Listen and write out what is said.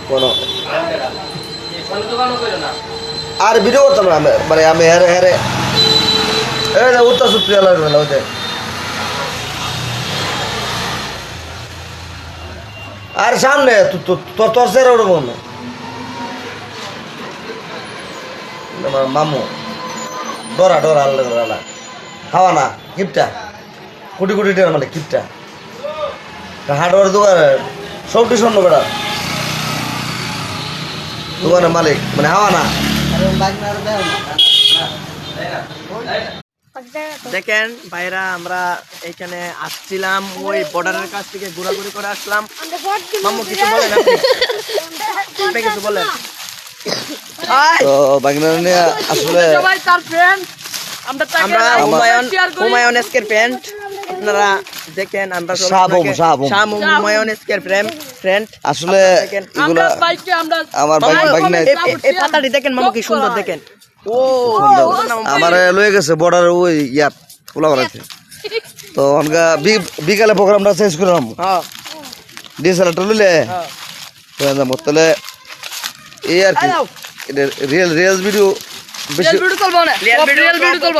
কোনো আর ভিডিও করতাম না মানে আমি হেরে হেরে উত্তর সুপ্রিয়া লাগবে না ওদের আর সামনে তোর সেরা উঠবো না মামু ডরা ডরা আল্লাহ খাওয়া না কিপটা কোটি কোটি টাকা মানে কিপটা হার্ডওয়ার দোকান সবটি স্বর্ণ বেড়া দোকানের মালিক মানে হাওয়া না দেখেন ভাইরা আমরা এখানে আসছিলাম ওই বর্ডারের কাছ থেকে ঘোরাঘুরি করে আসলাম মামু কিছু বলেন আপনি কিছু বলেন তো বাগনার নিয়ে আসলে আমরা হুমায়ুন এসকের ফ্রেন্ড আপনারা দেখেন আমরা হুমায়ুন এসকের ফ্রেন্ড আসলে এগুলা আমার বাগনা এই পাতাটি দেখেন মামু কি সুন্দর দেখেন ও আমার লয়ে গেছে বর্ডার ওই ইয়াত খোলা করাইছে তো অনকা বিকালে প্রোগ্রামটা চেঞ্জ করলাম হ্যাঁ ডিএসএলআরটা লইলে তাহলে এই আর কি রিয়েল ভিডিও বেশি রিয়েল ভিডিও চলবে